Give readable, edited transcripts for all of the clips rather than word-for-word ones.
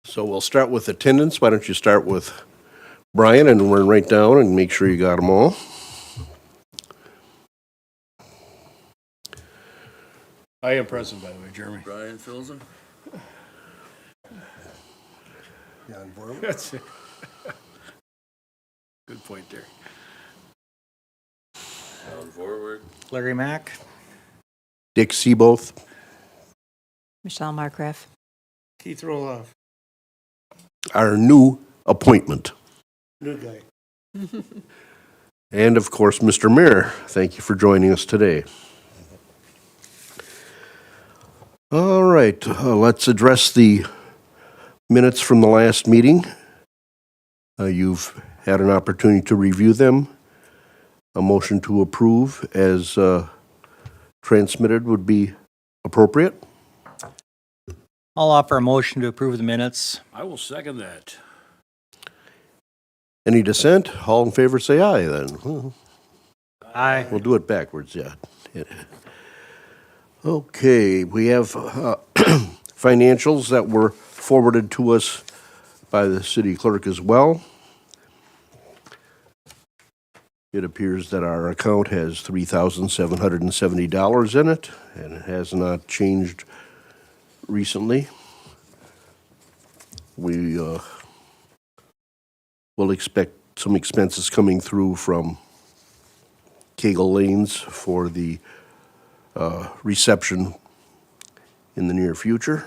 So we'll start with attendance. Why don't you start with Brian and run right down and make sure you got them all. I am present, by the way, Jeremy. Brian Filzen? That's it. Good point there. Alan Forward. Larry Mack. Dick Seaboth, Michelle Markgraf. Keith Roloff, our new appointment. new guy. And of course, Mr. Mayor, thank you for joining us today. All right, let's address the minutes from the last meeting. You've had an opportunity to review them. A motion to approve as transmitted would be appropriate. I'll offer a motion to approve the minutes. I will second that. Any dissent? All in favor say aye then. Aye. We'll do it backwards, yeah. Okay, we have financials that were forwarded to us by the city clerk as well. It appears that our account has $3,770 in it, and it has not changed recently. We will expect some expenses coming through from Kegel Lanes for the reception in the near future.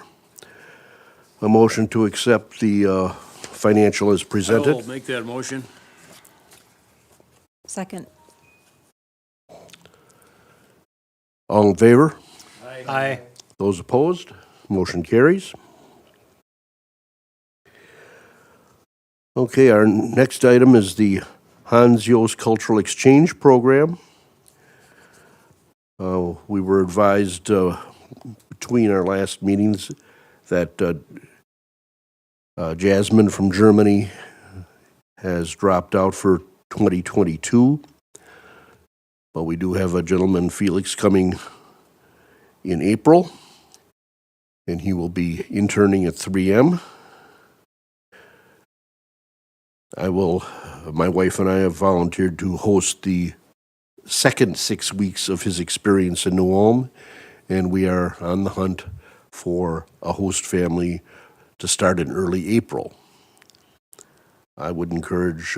A motion to accept the financial as I will presented. make that motion. Second. All in favor? Aye. Those opposed? Motion carries. Okay, our next item is the Hans Jost Cultural Exchange Program. We were advised between our last meetings that Jasmine from Germany has dropped out for 2022. But we do have a gentleman, Felix, coming in April, and he will be interning at 3M. My wife and I have volunteered to host the second 6 weeks of his experience in New Ulm, and we are on the hunt for a host family to start in early April. I would encourage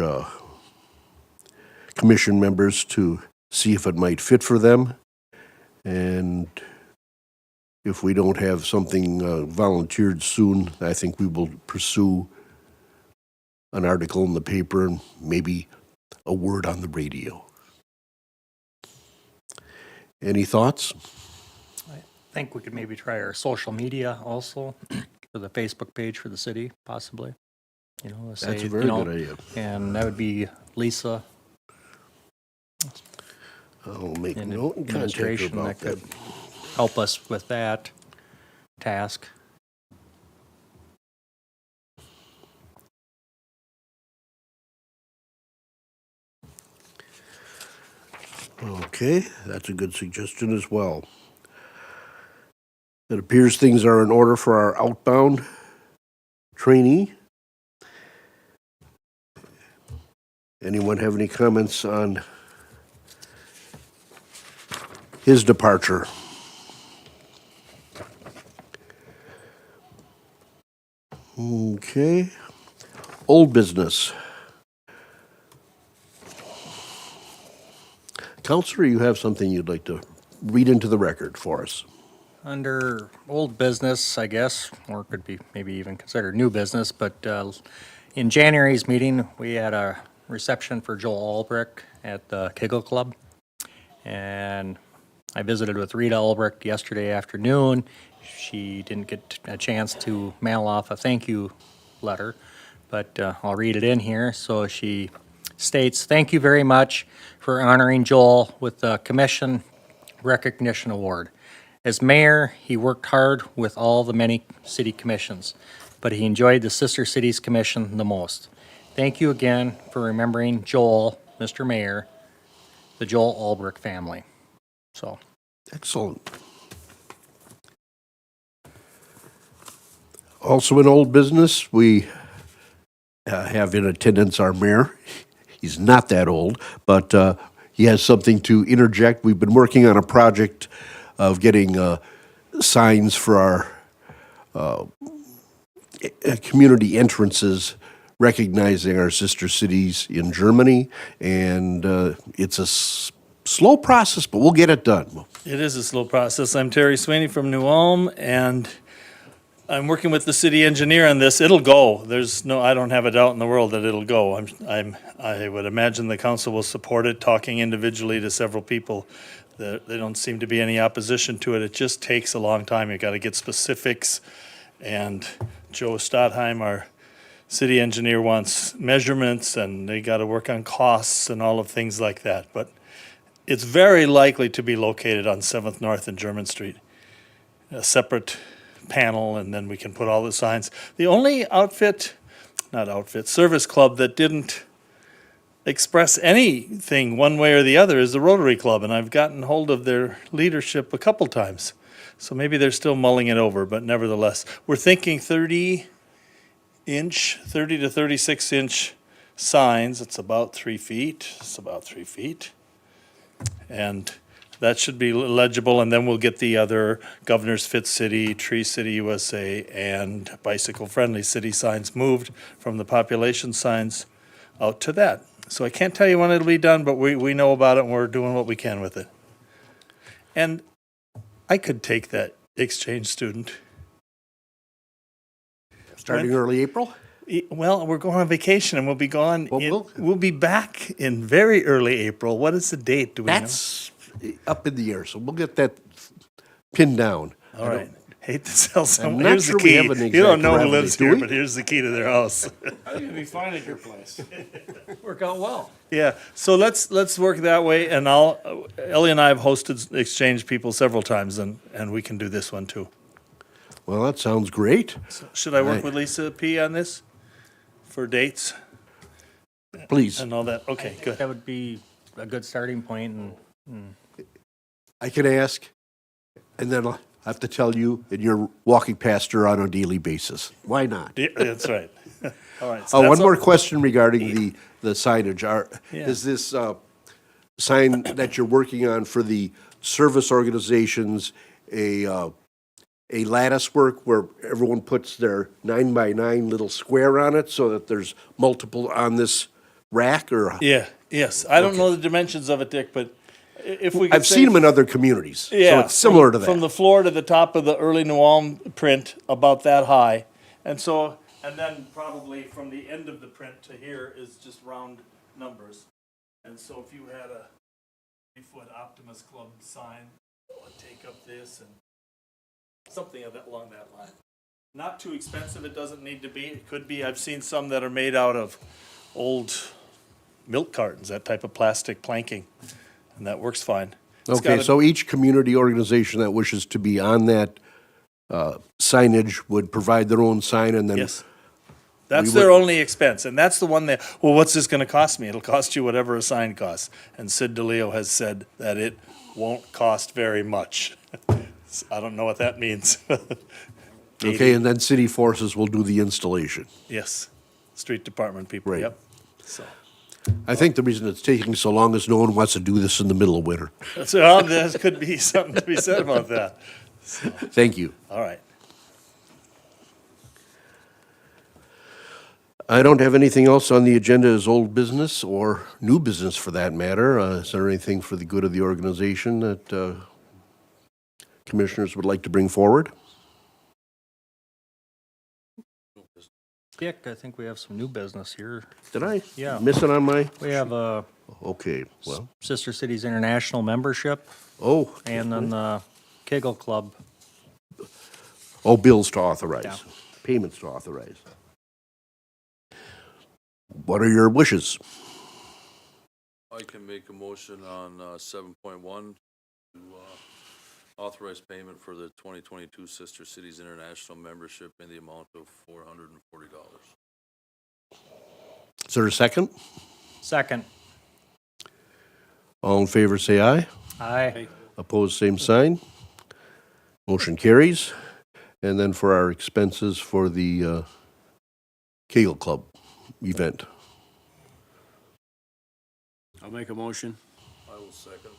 commission members to see if it might fit for them, and if we don't have something volunteered soon, I think we will pursue an article in the paper and maybe a word on the radio. Any thoughts? I think we could maybe try our social media also for the Facebook page for the city, possibly. You know, let's That's say, a very good idea. And that would be Lisa I'll make in note and contact her administration about that that. could help us with that task. Okay, that's a good suggestion as well. It appears things are in order for our outbound trainee. Anyone have any comments on his departure? Okay. Old business. Counselor, you have something you'd like to read into the record for us? Under old business, I guess, or it could be maybe even considered new business, but in January's meeting, we had a reception for Joel Albrecht at the Kegel Club. And I visited with Rita Albrecht yesterday afternoon. She didn't get a chance to mail off a thank you letter, but I'll read it in here. So she states, "Thank you very much for honoring Joel with the Commission Recognition Award. As mayor, he worked hard with all the many city commissions, but he enjoyed the Sister Cities Commission the most. Thank you again for remembering Joel, Mr. Mayor, the Joel Albrecht family." So, Excellent. Also in old business, we have in attendance our mayor. He's not that old, but he has something to interject. We've been working on a project of getting signs for our community entrances recognizing our sister cities in Germany, and it's a slow process, but we'll get it done. It is a slow process. I'm Terry Sweeney from New Ulm, and I'm working with the city engineer on this. It'll go. I don't have a doubt in the world that it'll go. I would imagine the council will support it, talking individually to several people. There don't seem to be any opposition to it. It just takes a long time. You got to get specifics, and Joe Stadheim, our city engineer, wants measurements, and they got to work on costs and all of things like that. But it's very likely to be located on 7th North and German Street, a separate panel, and then we can put all the signs. The only service club that didn't express anything one way or the other is the Rotary Club, and I've gotten hold of their leadership a couple times. So maybe they're still mulling it over, but nevertheless, we're thinking 30 to 36-inch signs. It's about 3 feet. And that should be legible, and then we'll get the other Governor's Fit City, Tree City USA, and bicycle-friendly city signs moved from the population signs out to that. So I can't tell you when it'll be done, but we know about it, and we're doing what we can with it. And I could take that exchange student. Starting early April? Well, we're going on vacation, and we'll be gone. Well, We'll be back in very early April. What is the date? Do we know? That's up in the air, so we'll get that pinned down. All right. Hate to sell some. not Here's sure the we key. have an You don't exact know who revenue, lives do here, we? but here's the key to their house. I'm gonna be fine at your place. Work out well. Yeah. So let's work that way, and Ellie and I have hosted exchange people several times, and we can do this one too. Well, that sounds great. Should I work Right. with Lisa P on this for dates Please, and all that? Okay, good. That would be a good starting point, and I can ask, and then I'll have to tell you, and you're walking past her on a daily basis. Why not? Yeah, that's right. All right. So One that's more all- question regarding the signage. Yeah. Is this sign that you're working on for the service organizations a lattice work where everyone puts their 9x9 little square on it so that there's multiple on this rack, or? Yeah. Yes. I don't know the dimensions of it, Dick, but if we could I've seen them in other communities, so it's similar to that. From the floor to the top of the early New Ulm print, about that high. And then probably from the end of the print to here is just round numbers. And so if you had a 3-foot Optimus Club sign, it would take up this and something along that line. Not too expensive, it doesn't need to be. It could be, I've seen some that are made out of old milk cartons, that type of plastic planking, and that works fine. It's Okay, got so each community organization that wishes to be on that signage would provide their own sign, and then Yes. That's we their would- only expense, and that's the one that, well, what's this gonna cost me? It'll cost you whatever a sign costs. And Sid DeLeo has said that it won't cost very much. I don't know what that means. Okay, and then city forces will do the installation. Yes, street department people, Right. yep. So, I think the reason it's taking so long is no one wants to do this in the middle of winter. there could be something to be said about that. Thank you. All right. I don't have anything else on the agenda as old business or new business for that matter. Is there anything for the good of the organization that commissioners would like to bring forward? Dick, I think we have some new business here. Did I Yeah. miss it on my? We have a Okay, well, Sister Cities International membership, oh, and then the Kegel Club. bills to authorize, Yeah. payments to authorize. What are your wishes? I can make a motion on 7.1 to authorize payment for the 2022 Sister Cities International membership in the amount of $440. Is there a second? Second. All in favor, say aye. Aye. Opposed, same sign. Motion carries. And then for our expenses for the Kegel Club event. I'll make a motion. I will second.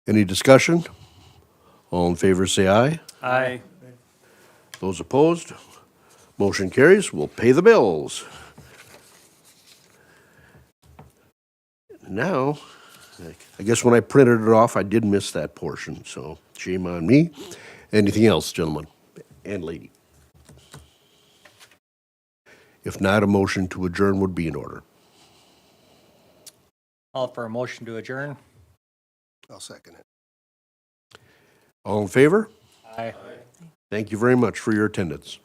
Any discussion? All in favor, say aye. Aye. Those opposed? Motion carries. We'll pay the bills. Now, I guess when I printed it off, I did miss that portion, so shame on me. Anything else, gentlemen and lady? If not, a motion to adjourn would be in order. Call for a motion to adjourn. I'll second it. All in favor? Aye. Thank you very much for your attendance.